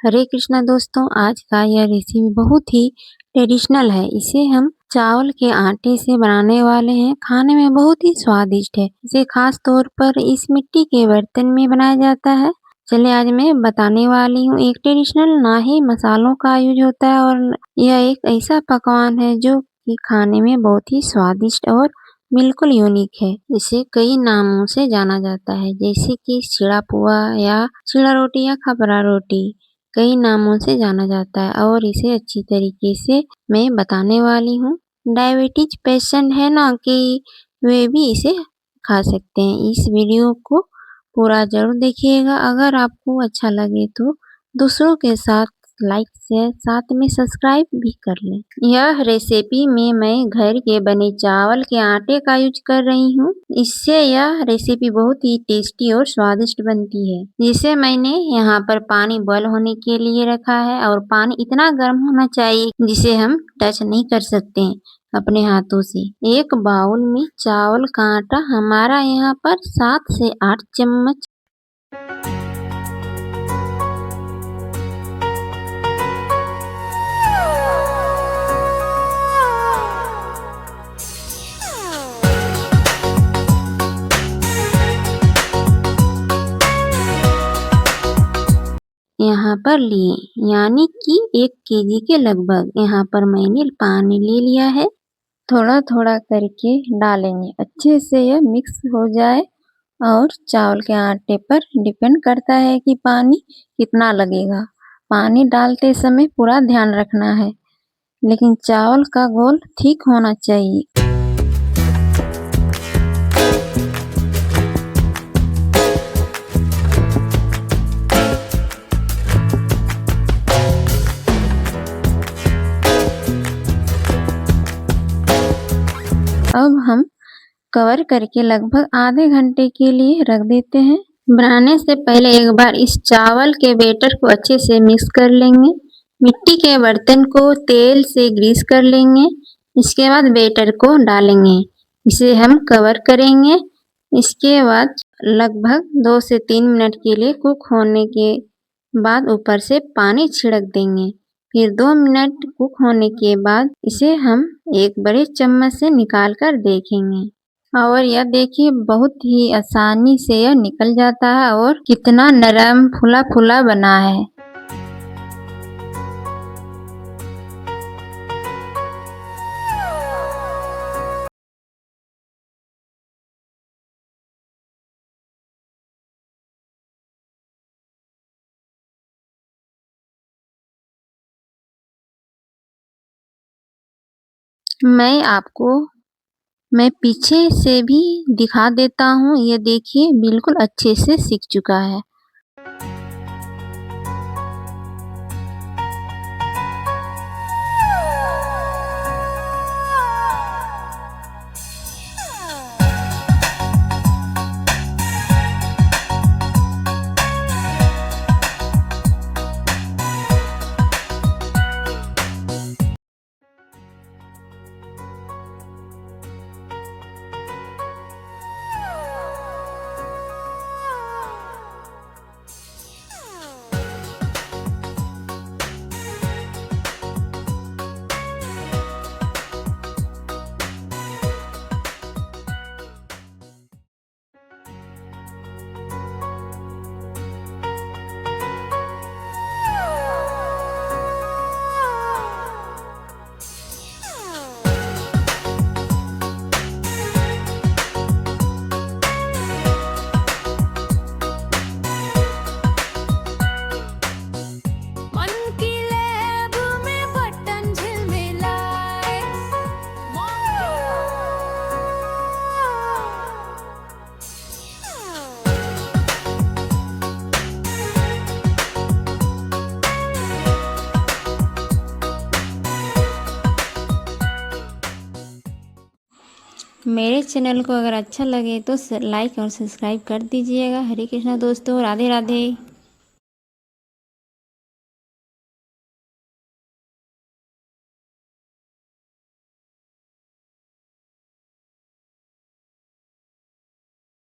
हरे कृष्णा दोस्तों, आज का यह रेसिपी बहुत ही ट्रेडिशनल है। इसे हम चावल के आटे से बनाने वाले हैं। खाने में बहुत ही स्वादिष्ट है। इसे खास तौर पर इस मिट्टी के बर्तन में बनाया जाता है। चलिए आज मैं बताने वाली हूँ। एक ट्रेडिशनल ना ही मसालों का यूज होता है और यह एक ऐसा पकवान है जो कि खाने में बहुत ही स्वादिष्ट और बिल्कुल यूनिक है। इसे कई नामों से जाना जाता है, जैसे कि चिड़ा पुआ या चिड़ा रोटी या खपरा रोटी। कई नामों से जाना जाता है और इसे अच्छी तरीके से मैं बताने वाली हूँ। डायबिटीज पेशेंट है ना कि वे भी इसे खा सकते हैं। इस वीडियो को पूरा जरूर देखिएगा। अगर आपको अच्छा लगे तो दूसरों के साथ लाइक शेयर साथ में सब्सक्राइब भी कर लें। यह रेसिपी में मैं घर के बने चावल के आटे का यूज कर रही हूँ। इससे यह रेसिपी बहुत ही टेस्टी और स्वादिष्ट बनती है। जिसे मैंने यहाँ पर पानी बॉयल होने के लिए रखा है और पानी इतना गर्म होना चाहिए जिसे हम टच नहीं कर सकते अपने हाथों से। एक बाउल में चावल का आटा हमारा यहाँ पर 7 से 8 चम्मच। यहाँ पर लिए, यानी कि 1 केजी के लगभग। यहाँ पर मैंने पानी ले लिया है। थोड़ा थोड़ा करके डालेंगे, अच्छे से यह मिक्स हो जाए। और चावल के आटे पर डिपेंड करता है कि पानी कितना लगेगा। पानी डालते समय पूरा ध्यान रखना है, लेकिन चावल का घोल ठीक होना चाहिए। अब हम कवर करके लगभग आधे घंटे के लिए रख देते हैं। बनाने से पहले एक बार इस चावल के बैटर को अच्छे से मिक्स कर लेंगे। मिट्टी के बर्तन को तेल से ग्रीस कर लेंगे। इसके बाद बैटर को डालेंगे। इसे हम कवर करेंगे। इसके बाद लगभग 2 से 3 मिनट के लिए कुक होने के बाद ऊपर से पानी छिड़क देंगे। फिर 2 मिनट कुक होने के बाद इसे हम एक बड़े चम्मच से निकाल कर देखेंगे। और यह देखिए, बहुत ही आसानी से यह निकल जाता है और कितना नरम फुला फुला बना है। मैं पीछे से भी दिखा देता हूँ। ये देखिए, बिल्कुल अच्छे से सिक चुका है। मेरे चैनल को अगर अच्छा लगे तो लाइक और सब्सक्राइब कर दीजिएगा। हरे कृष्णा दोस्तों, राधे राधे।